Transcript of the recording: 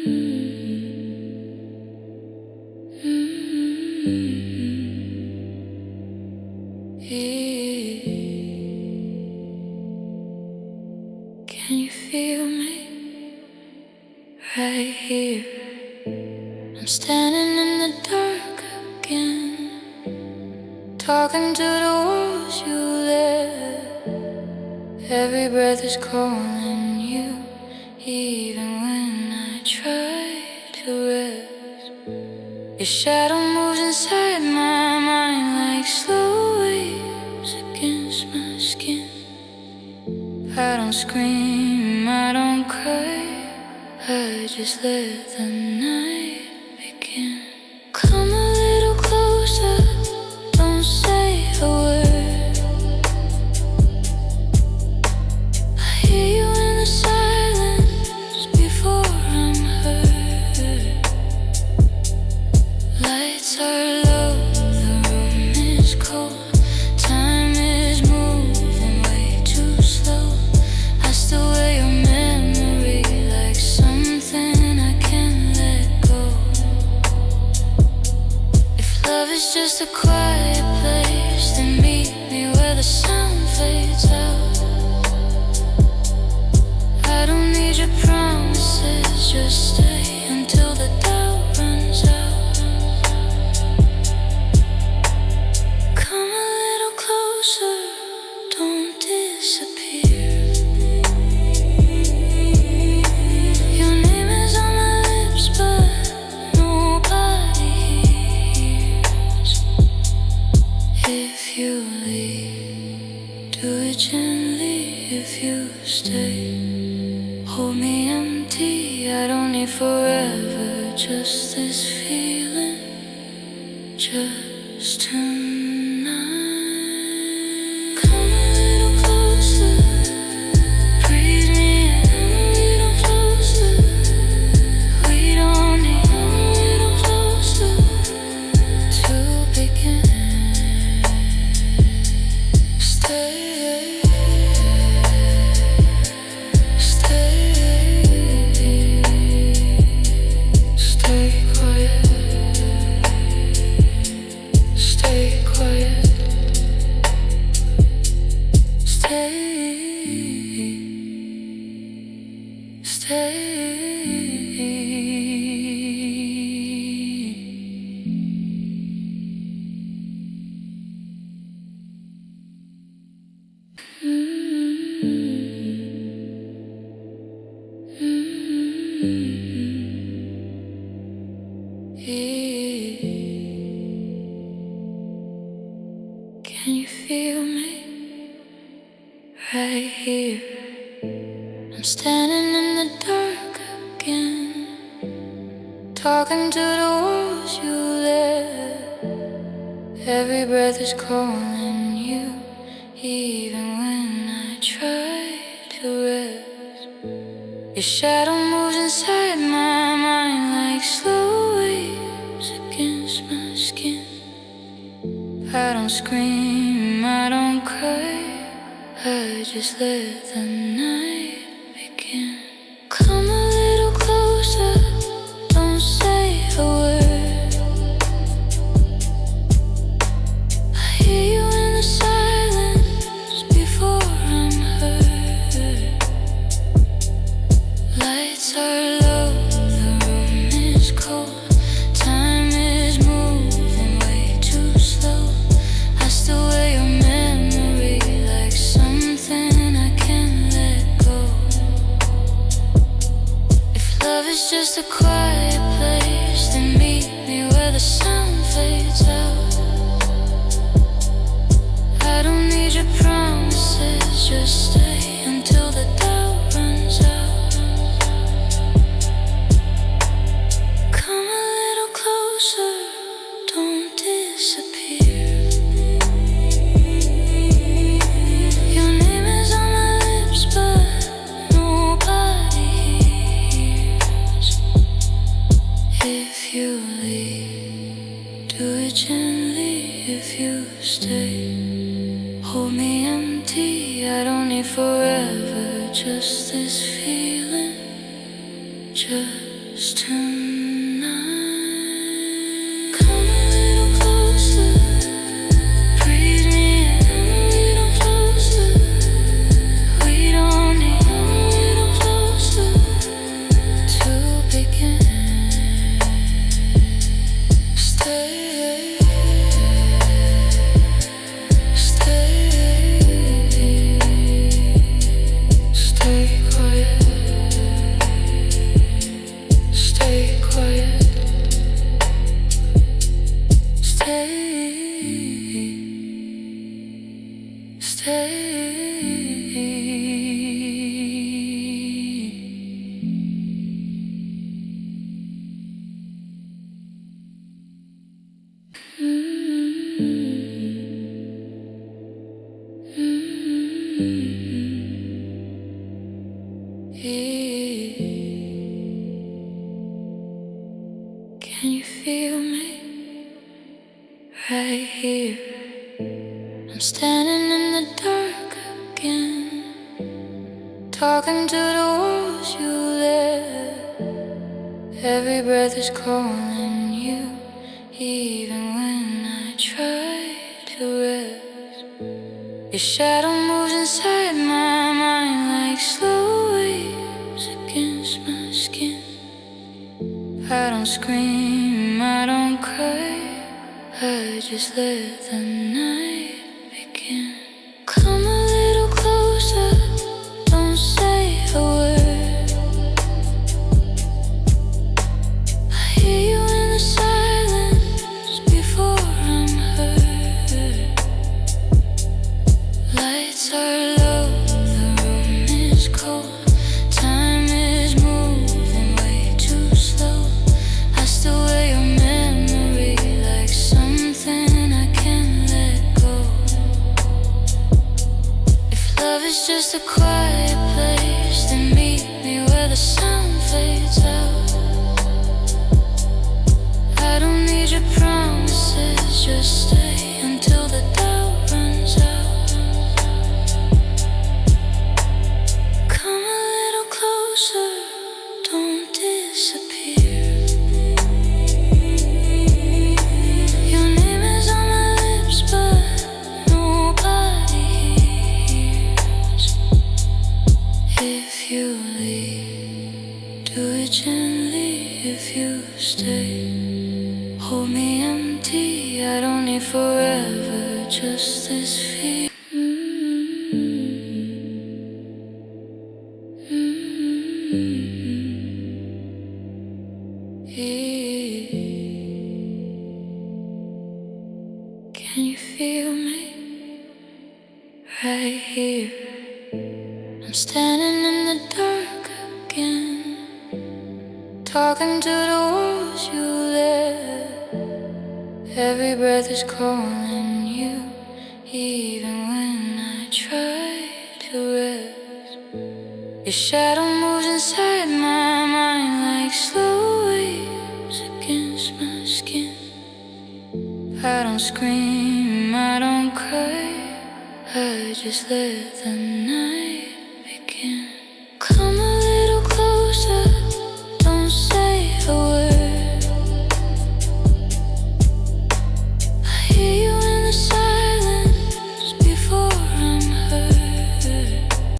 Can you feel me right here? I'm standing in the dark again, talking to the walls you left. Every breath is calling you, even when I try to rest. Your shadow moves inside my mind like slow waves against my skin. I don't scream, I don't cry, I just let the night begin. Come a little closer, don't say a word. I hear you in the silence before I'm heard. Lights are low, the room is cold, time is moving way too slow. I still wear your memory like something I can't let go. If love is just a quiet place, then meet me where the sound fades out. I don't need your promises, just stay until the doubt runs out. Come a little closer, don't disappear. Your name is on my lips, but nobody hears. If you leave, do it gently. If you stay, hold me empty. I don't need forever, just this feeling, just tonight. Come a little closer, breathe me in a little closer. We don't need a little closer to begin. Stay, stay, stay quiet, stay quiet, stay, stay. Can you feel me right here? I'm standing in the dark again, talking to the walls you left. Every breath is calling you, even when I try to rest. Your shadow moves inside my mind like slow waves against my skin. I don't scream, I don't cry, I just let the night begin. Come a little closer, don't say a word. I hear you in the silence before I'm heard. Lights are low, the room is cold, time is moving way too slow. I still wear your memory like something I can't let go. If love is just a quiet place, then meet me where the sound fades out. I don't need your promises, just stay until the doubt runs out. Come a little closer, don't disappear. Your name is on my lips, but nobody hears. If you leave, do it gently. If you stay, hold me empty. I don't need forever, just this feeling, just yours tonight. Come a little closer, breathe me in a little closer. We don't need a little closer to begin. Stay, stay, stay quiet. Stay quiet. Stay, stay. Can you feel me right here? I'm standing in the dark again, talking to the walls you lit. Every breath is calling you, even when I try to rest. Your shadow moves inside my mind like slow waves against my skin. I don't scream, I don't cry, I just let the night begin. Come a little closer, don't say a word. I hear you in the silence before I'm heard. Lights are low, the room is cold. Time is moving way too slow. I still wear your memory like something I can't let go. If love is just a quiet place, then meet me where the sound fades out. I don't need your promises, just stay until the doubt runs out. Come a little closer, don't disappear. Your name is on my lips, but nobody hears. If you leave, do it gently. If you stay, hold me empty. I don't need forever, just this fear. Can you feel me right here? I'm standing in the dark again, talking to the walls you lit. Every breath is calling you, even when I try to rest. Your shadow moves inside my mind like slow waves against my skin. I don't scream, I don't cry, I just let the